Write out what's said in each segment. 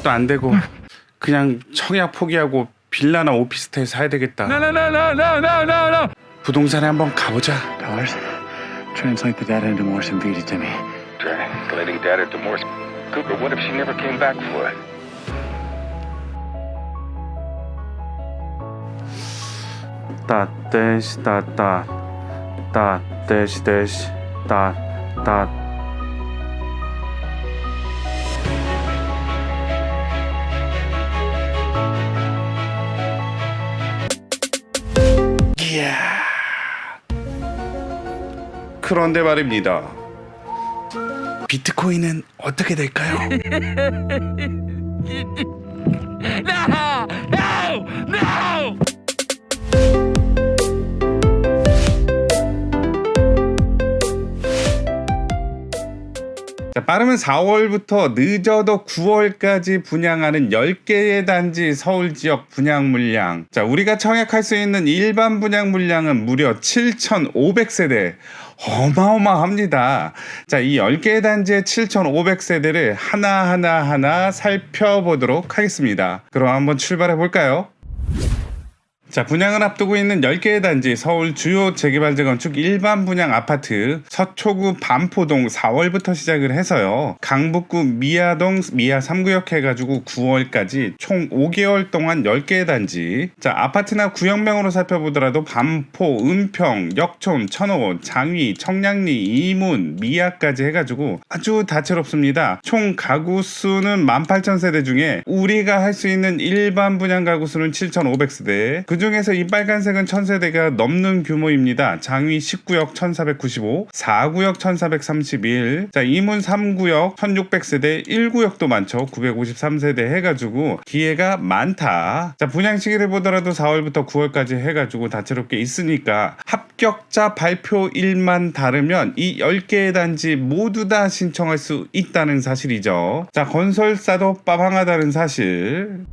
것도 안 되고 그냥 청약 포기하고 빌라나 오피스텔 사야 되겠다. No. 부동산에 한번 가보자. Dollars? Translate the data into Morse and feed it to me. Translating data to Morse. Cooper, what if she never came back for it? 따 떼시 따따 따 떼시 떼시 따따 이야. 그런데 말입니다. 비트코인은 어떻게 될까요? No. 자, 빠르면 4월부터 늦어도 9월까지 분양하는 10개의 단지 서울 지역 분양 물량. 자, 우리가 청약할 수 있는 일반 분양 물량은 무려 7,500세대. 어마어마합니다. 자, 이 10개의 단지의 7,500세대를 하나하나 살펴보도록 하겠습니다. 그럼 한번 출발해 볼까요? 자, 분양을 앞두고 있는 10개의 단지 서울 주요 재개발 재건축 일반 분양 아파트 서초구 반포동 4월부터 시작을 해서요. 강북구 미아동 미아 3구역 해가지고 9월까지 총 5개월 동안 10개의 단지. 자, 아파트나 구역명으로 살펴보더라도 반포, 은평, 역촌, 천호, 장위, 청량리, 이문, 미아까지 해가지고 아주 다채롭습니다. 총 가구 수는 18,000세대 중에 우리가 할 수 있는 일반 분양 가구 수는 7,500세대. 그 중에서 이 빨간색은 1000세대가 넘는 규모입니다. 장위 10구역 1495, 4구역 1431, 자, 이문 3구역 1600세대, 1구역도 많죠. 953세대 해가지고 기회가 많다. 자, 분양 시기를 보더라도 4월부터 9월까지 해가지고 다채롭게 있으니까 합격자 발표일만 다르면 이 10개의 단지 모두 다 신청할 수 있다는 사실이죠. 자, 건설사도 빠방하다는 사실.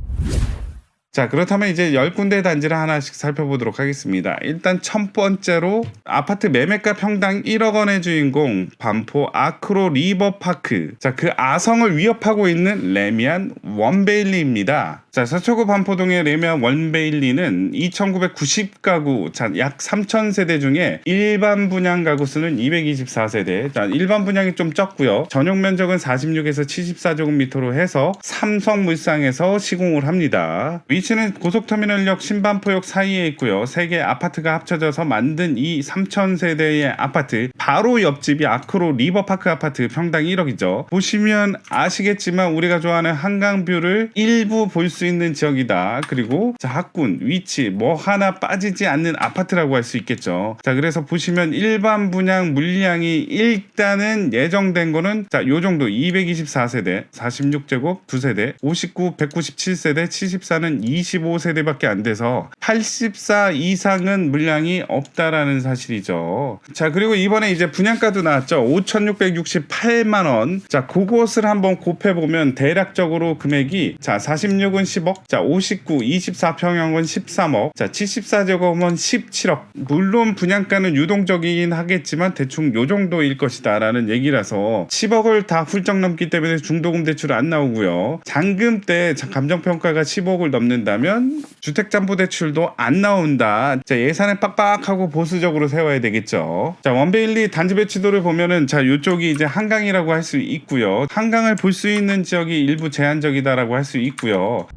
자, 그렇다면 이제 10군데 단지를 하나씩 살펴보도록 하겠습니다. 일단 첫 번째로 아파트 매매가 평당 1억 원의 주인공 반포 아크로 리버파크. 자, 그 아성을 위협하고 있는 레미안 원베일리입니다. 자, 서초구 반포동의 레미안 원베일리는 2,990가구, 자, 약 3,000세대 중에 일반 분양 가구 수는 224세대. 자, 일반 분양이 좀 적고요. 전용 면적은 46에서 74제곱미터로 해서 삼성물상에서 시공을 합니다. 위치는 고속터미널역 신반포역 사이에 있고요. 3개 아파트가 합쳐져서 만든 이 3,000세대의 아파트 바로 옆집이 아크로 리버파크 아파트 평당 1억이죠. 보시면 아시겠지만 우리가 좋아하는 한강뷰를 일부 볼 수 있는 지역이다. 그리고 자, 학군, 위치 뭐 하나 빠지지 않는 아파트라고 할 수 있겠죠. 자, 그래서 보시면 일반 분양 물량이 일단은 예정된 거는 자, 요 정도 224세대, 46제곱 2세대, 59, 197세대, 74는 25세대밖에 안 돼서 84 이상은 물량이 없다라는 사실이죠. 자, 그리고 이번에 이제 분양가도 나왔죠. 5,668만 원. 자, 그것을 한번 곱해보면 대략적으로 금액이 자, 46은 10억, 자, 59, 24평형은 13억, 자, 74제곱은 17억. 물론 분양가는 유동적이긴 하겠지만 대충 요 정도일 것이다 라는 얘기라서 10억을 다 훌쩍 넘기 때문에 중도금 대출 안 나오고요. 잔금 때 감정평가가 10억을 넘는다면 주택담보대출도 안 나온다. 자, 예산을 빡빡하고 보수적으로 세워야 되겠죠. 자, 원베일리 단지 배치도를 보면은 자, 요쪽이 이제 한강이라고 할 수 있고요. 한강을 볼 수 있는 지역이 일부 제한적이다라고 할 수 있고요.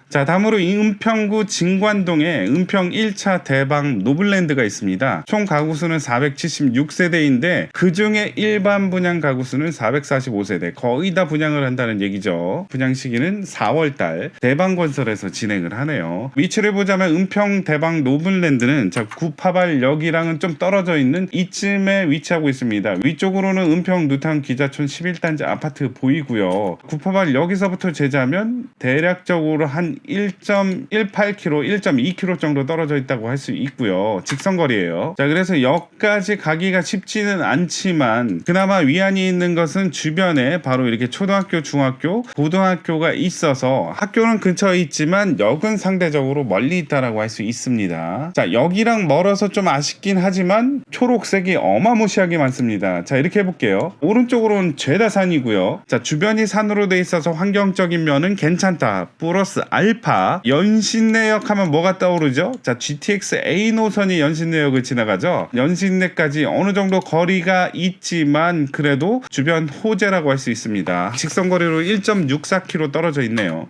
자, 다음으로 은평구 진관동에 은평 1차 대방 노블랜드가 있습니다. 총 가구수는 476세대인데 그중에 일반 분양 가구수는 445세대. 거의 다 분양을 한다는 얘기죠. 분양 시기는 4월달 대방건설에서 진행을 하네요. 위치를 보자면 은평 대방 노블랜드는 자, 구파발역이랑은 좀 떨어져 있는 이쯤에 위치하고 있습니다. 위쪽으로는 은평 누탄 기자촌 11단지 아파트 보이고요. 구파발역에서부터 제자면 대략적으로 한 1.18km, 1.2km 정도 떨어져 있다고 할 수 있고요. 직선거리예요. 자, 그래서 역까지 가기가 쉽지는 않지만 그나마 위안이 있는 것은 주변에 바로 이렇게 초등학교, 중학교, 고등학교가 있어서 학교는 근처에 있지만 역은 상대적으로 멀리 있다라고 할 수 있습니다. 자, 역이랑 멀어서 좀 아쉽긴 하지만 초록색이 어마무시하게 많습니다. 자, 이렇게 해볼게요. 오른쪽으로는 죄다 산이고요. 자, 주변이 산으로 돼 있어서 환경적인 면은 괜찮다. 플러스 알파. 연신내역 하면 뭐가 떠오르죠? 자, GTX A 노선이 연신내역을 지나가죠. 연신내까지 어느 정도 거리가 있지만 그래도 주변 호재라고 할 수 있습니다. 직선거리로 1.64km 떨어져 있네요.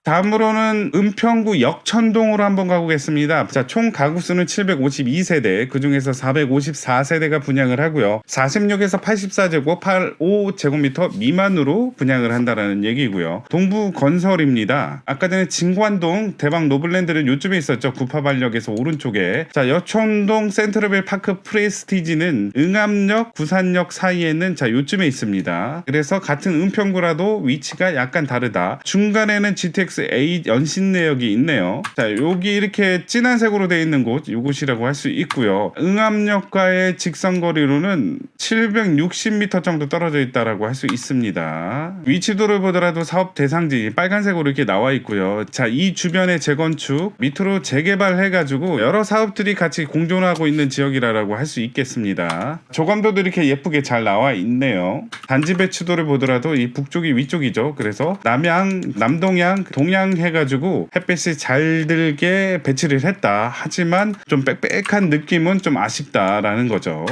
다음으로는 은평구 역천동으로 한번 가보겠습니다. 자, 총 가구수는 752세대, 그 중에서 454세대가 분양을 하고요. 46에서 84제곱, 85제곱미터 미만으로 분양을 한다라는 얘기고요. 동부건설입니다. 아까 전에 진관동 대박 노블랜드는 요쯤에 있었죠. 구파발역에서 오른쪽에. 자, 여천동 센트럴벨 파크 프레스티지는 응암역, 구산역 사이에는 자, 요쯤에 있습니다. 그래서 같은 은평구라도 위치가 약간 다르다. 중간에는 GTX A 연신내역이 있네요. 자, 여기 이렇게 진한 색으로 되어 있는 곳, 이곳이라고 할 수 있고요. 응암역과의 직선거리로는 760m 정도 떨어져 있다라고 할 수 있습니다. 위치도를 보더라도 사업 대상지 빨간색으로 이렇게 나와 있고요. 자, 이 주변의 재건축, 밑으로 재개발해가지고 여러 사업들이 같이 공존하고 있는 지역이라고 할 수 있겠습니다. 조감도도 이렇게 예쁘게 잘 나와 있네요. 단지 배치도를 보더라도 이 북쪽이 위쪽이죠. 그래서 남양, 남동양, 동양 해가지고 햇빛이 잘 들게 배치를 했다. 하지만 좀 빽빽한 느낌은 좀 아쉽다라는 거죠.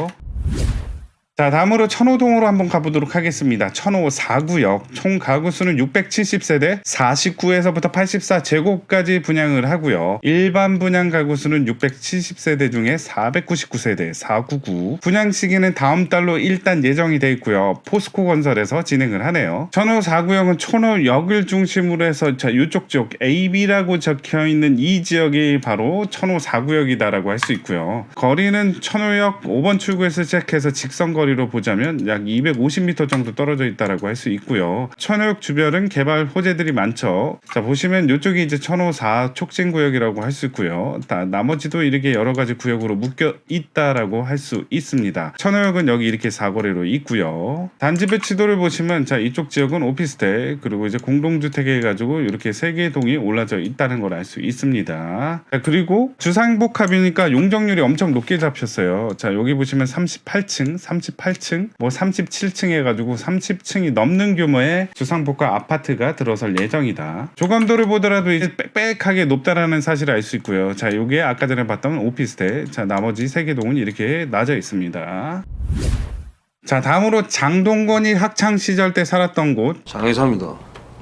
자, 다음으로 천호동으로 한번 가보도록 하겠습니다. 천호 4구역 총 가구수는 670세대 49에서부터 84제곱까지 분양을 하고요. 일반 분양 가구수는 670세대 중에 499세대 499. 분양 시기는 다음 달로 일단 예정이 돼 있고요. 포스코 건설에서 진행을 하네요. 천호 4구역은 천호역을 중심으로 해서 자, 이쪽 지역 AB라고 적혀있는 이 지역이 바로 천호 4구역이다라고 할 수 있고요. 거리는 천호역 5번 출구에서 시작해서 직선거리 거리로 보자면 약 250m 정도 떨어져 있다라고 할 수 있고요. 천호역 주변은 개발 호재들이 많죠. 자, 보시면 이쪽이 이제 천호 4 촉진구역이라고 할 수 있고요. 나머지도 이렇게 여러 가지 구역으로 묶여 있다라고 할 수 있습니다. 천호역은 여기 이렇게 사거리로 있고요. 단지 배치도를 보시면 자, 이쪽 지역은 오피스텔 그리고 이제 공동주택에 해가지고 이렇게 3개의 동이 올라져 있다는 걸 알 수 있습니다. 자, 그리고 주상복합이니까 용적률이 엄청 높게 잡혔어요. 자, 여기 보시면 38층, 38층, 뭐 37층 해가지고 30층이 넘는 규모의 주상복합 아파트가 들어설 예정이다. 조감도를 보더라도 이제 빽빽하게 높다라는 사실을 알 수 있고요. 자, 요게 아까 전에 봤던 오피스텔. 자, 나머지 3개 동은 이렇게 낮아 있습니다. 자, 다음으로 장동건이 학창 시절 때 살았던 곳 장의사입니다.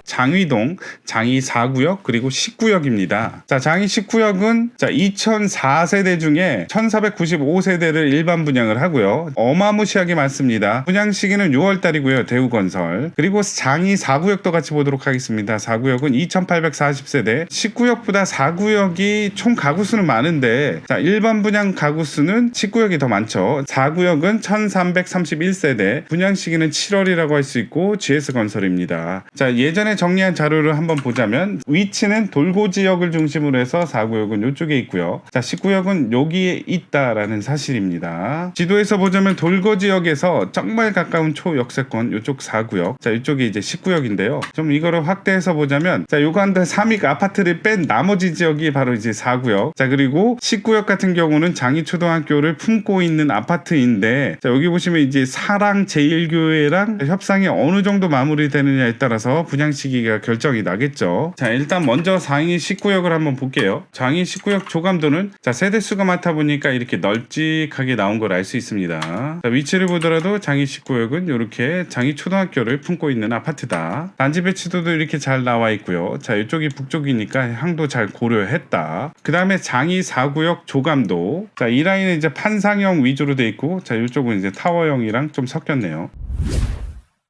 장위동, 장위 4구역 그리고 10구역입니다. 자, 장위 10구역은 자, 2004세대 중에 1495세대를 일반 분양을 하고요. 어마무시하게 많습니다. 분양 시기는 6월달이고요. 대우건설. 그리고 장위 4구역도 같이 보도록 하겠습니다. 4구역은 2840세대, 10구역보다 4구역이 총 가구수는 많은데 자, 일반 분양 가구수는 10구역이 더 많죠. 4구역은 1331세대, 분양 시기는 7월이라고 할 수 있고 GS건설입니다. 자, 예전에 정리한 자료를 한번 보자면 위치는 돌고지역을 중심으로 해서 4구역은 이쪽에 있고요. 자, 10구역은 여기에 있다라는 사실입니다. 지도에서 보자면 돌고지역에서 정말 가까운 초역세권 이쪽 4구역, 자, 이쪽이 이제 10구역인데요. 좀 이거를 확대해서 보자면 자, 요거 한데 3익 아파트를 뺀 나머지 지역이 바로 이제 4구역. 자, 그리고 10구역 같은 경우는 장희초등학교를 품고 있는 아파트인데 자, 여기 보시면 이제 사랑 제일교회랑 협상이 어느 정도 마무리되느냐에 따라서 분양 시기가 결정이 나겠죠. 자, 일단 먼저 장위 19역을 한번 볼게요. 장위 19역 조감도는 자, 세대수가 많다 보니까 이렇게 널찍하게 나온 걸 알 수 있습니다. 자, 위치를 보더라도 장위 19역은 이렇게 장위 초등학교를 품고 있는 아파트다. 단지 배치도도 이렇게 잘 나와 있고요. 자, 이쪽이 북쪽이니까 향도 잘 고려했다. 그 다음에 장위 4구역 조감도. 자, 이 라인은 이제 판상형 위주로 돼 있고 자, 이쪽은 이제 타워형이랑 좀 섞였네요.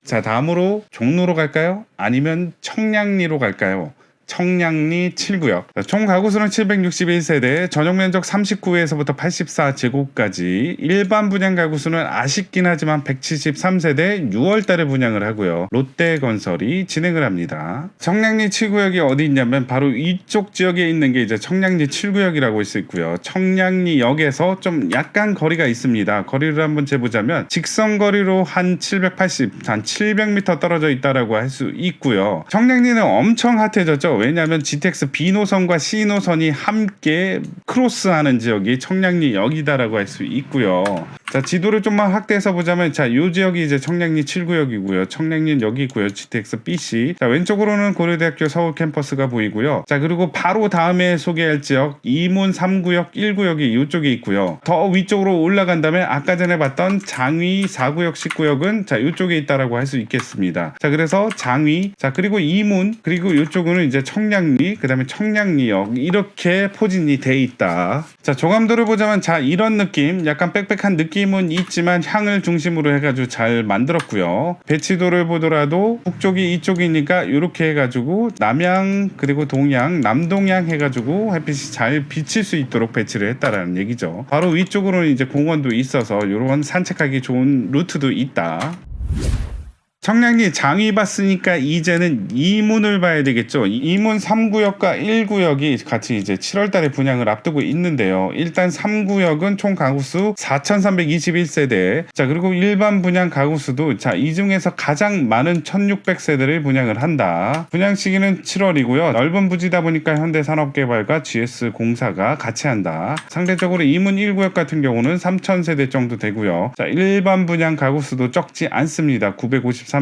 자, 다음으로 종로로 갈까요? 아니면 청량리로 갈까요? 청량리 7구역. 총 가구수는 761세대, 전용면적 39에서부터 84제곱까지, 일반 분양 가구수는 아쉽긴 하지만 173세대 6월달에 분양을 하고요. 롯데건설이 진행을 합니다. 청량리 7구역이 어디 있냐면 바로 이쪽 지역에 있는 게 이제 청량리 7구역이라고 할 수 있고요. 청량리역에서 좀 약간 거리가 있습니다. 거리를 한번 재보자면 직선 거리로 한 700m 떨어져 있다라고 할 수 있고요. 청량리는 엄청 핫해졌죠. 왜냐하면 GTX B 노선과 C 노선이 함께 크로스하는 지역이 청량리역이다라고 할 수 있고요. 자, 지도를 좀만 확대해서 보자면, 자, 요 지역이 이제 청량리 7구역이고요. 청량리는 여기 있고요. GTX BC. 자, 왼쪽으로는 고려대학교 서울 캠퍼스가 보이고요. 자, 그리고 바로 다음에 소개할 지역 이문 3구역 1구역이 이쪽에 있고요. 더 위쪽으로 올라간다면 아까 전에 봤던 장위 4구역 10구역은 자, 이쪽에 있다라고 할 수 있겠습니다. 자, 그래서 장위, 자, 그리고 이문, 그리고 이쪽은 이제 청량리, 그다음에 청량리역, 이렇게 포진이 돼 있다. 자, 조감도를 보자면, 자, 이런 느낌, 약간 빽빽한 느낌은 있지만 향을 중심으로 해가지고 잘 만들었고요. 배치도를 보더라도 북쪽이 이쪽이니까 이렇게 해가지고 남향 그리고 동향, 남동향 해가지고 햇빛이 잘 비칠 수 있도록 배치를 했다라는 얘기죠. 바로 위쪽으로는 이제 공원도 있어서 이런 산책하기 좋은 루트도 있다. 청량리 장위 봤으니까 이제는 이문을 봐야 되겠죠. 이문 3구역과 1구역이 같이 이제 7월달에 분양을 앞두고 있는데요. 일단 3구역은 총 가구수 4,321세대. 자, 그리고 일반 분양 가구수도 자, 이 중에서 가장 많은 1,600세대를 분양을 한다. 분양 시기는 7월이고요. 넓은 부지다 보니까 현대산업개발과 GS공사가 같이 한다. 상대적으로 이문 1구역 같은 경우는 3,000세대 정도 되고요. 자, 일반 분양 가구수도 적지 않습니다. 953세대.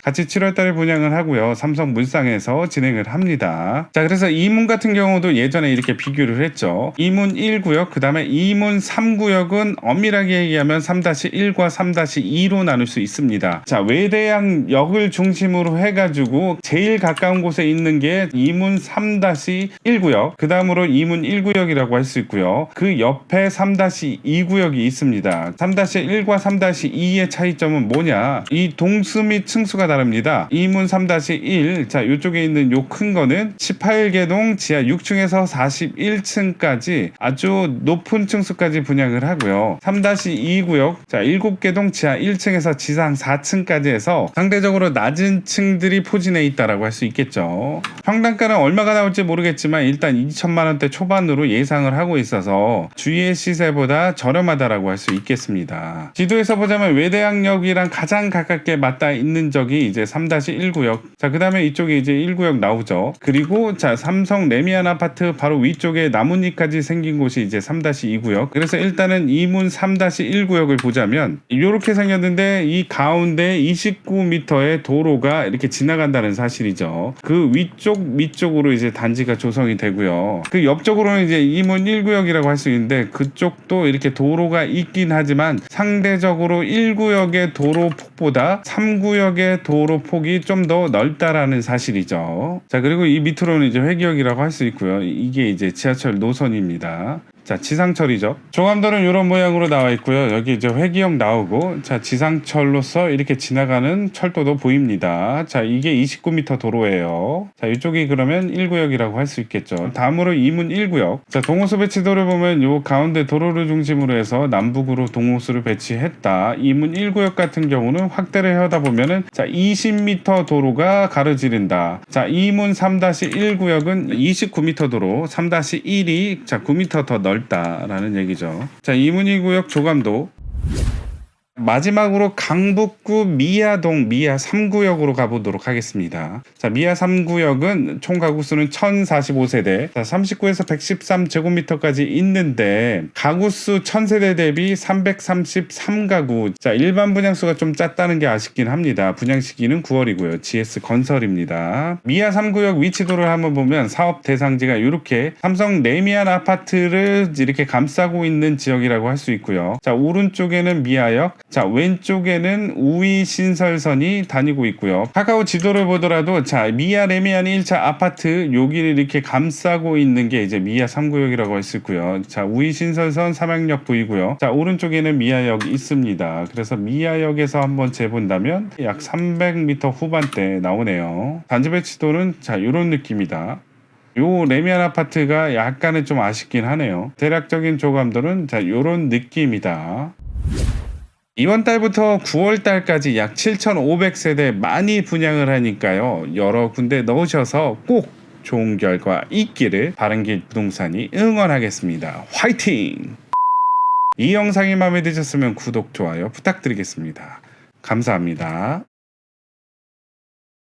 같이 7월달에 분양을 하고요. 삼성물상에서 진행을 합니다. 자, 그래서 이문 같은 경우도 예전에 이렇게 비교를 했죠. 이문 1구역, 그 다음에 이문 3구역은 엄밀하게 얘기하면 3-1과 3-2로 나눌 수 있습니다. 자, 외대양역을 중심으로 해가지고 제일 가까운 곳에 있는 게 이문 3-1구역, 그 다음으로 이문 1구역이라고 할 수 있고요. 그 옆에 3-2구역이 있습니다. 3-1과 3-2의 차이점은 뭐냐? 이 동수 및 층수가 다릅니다. 이문 3-1, 자, 이쪽에 있는 요 큰 거는 18개동 지하 6층에서 41층까지 아주 높은 층수까지 분양을 하고요. 3-2구역, 자, 7개동 지하 1층에서 지상 4층까지 해서 상대적으로 낮은 층들이 포진해 있다라고 할 수 있겠죠. 평당가는 얼마가 나올지 모르겠지만 일단 2천만 원대 초반으로 예상을 하고 있어서 주위의 시세보다 저렴하다라고 할 수 있겠습니다. 지도에서 보자면 외대양역이랑 가장 가깝게 맞닿아 있는 적이 이제 3-1구역. 자, 그 다음에 이쪽에 이제 1구역 나오죠. 그리고 자, 삼성 레미안 아파트 바로 위쪽에 나뭇잎까지 생긴 곳이 이제 3-2구역. 그래서 일단은 이문 3-1구역을 보자면 이렇게 생겼는데 이 가운데 29m의 도로가 이렇게 지나간다는 사실이죠. 그 밑쪽으로 이제 단지가 조성이 되고요. 그 옆쪽으로는 이제 이문 1구역이라고 할 수 있는데 그쪽도 이렇게 도로가 있긴 하지만 상대적으로 1구역의 도로 폭보다 3구역의 도로 폭이 좀 더 넓다라는 사실이죠. 자, 그리고 이 밑으로는 이제 회기역이라고 할 수 있고요. 이게 이제 지하철 노선입니다. 자, 지상철이죠. 조감도는 이런 모양으로 나와 있고요. 여기 이제 회기역 나오고, 자, 지상철로서 이렇게 지나가는 철도도 보입니다. 자, 이게 29m 도로예요. 자, 이쪽이 그러면 1구역이라고 할 수 있겠죠. 다음으로 이문 1구역. 자, 동호수 배치도를 보면 요 가운데 도로를 중심으로 해서 남북으로 동호수를 배치했다. 이문 1구역 같은 경우는 확대를 하다 보면은 자, 20m 도로가 가로지른다. 자, 이문 3-1구역은 29m 도로, 3-1이 자, 9m 더 넓다라는 얘기죠. 자, 이문희구역 조감도. 마지막으로 강북구 미아동 미아 3구역으로 가보도록 하겠습니다. 자, 미아 3구역은 총 가구수는 1045세대, 자, 39에서 113제곱미터까지 있는데 가구수 1000세대 대비 333가구. 자, 일반 분양수가 좀 짰다는 게 아쉽긴 합니다. 분양 시기는 9월이고요. GS 건설입니다. 미아 3구역 위치도를 한번 보면 사업 대상지가 이렇게 삼성 레미안 아파트를 이렇게 감싸고 있는 지역이라고 할 수 있고요. 자, 오른쪽에는 미아역, 자, 왼쪽에는 우이 신설선이 다니고 있고요. 카카오 지도를 보더라도 자, 미아 레미안 1차 아파트 여기를 이렇게 감싸고 있는 게 이제 미아 3구역이라고 할 수 있고요. 자, 우이 신설선 삼양역 보이고요. 자, 오른쪽에는 미아역이 있습니다. 그래서 미아역에서 한번 재본다면 약 300m 후반대 나오네요. 단지 배치도는 자, 요런 느낌이다. 요 레미안 아파트가 약간은 좀 아쉽긴 하네요. 대략적인 조감도는 자, 요런 느낌이다. 이번 달부터 9월 달까지 약 7,500세대 많이 분양을 하니까요. 여러 군데 넣으셔서 꼭 좋은 결과 있기를 바른길 부동산이 응원하겠습니다. 화이팅! 이 영상이 마음에 드셨으면 구독, 좋아요 부탁드리겠습니다. 감사합니다.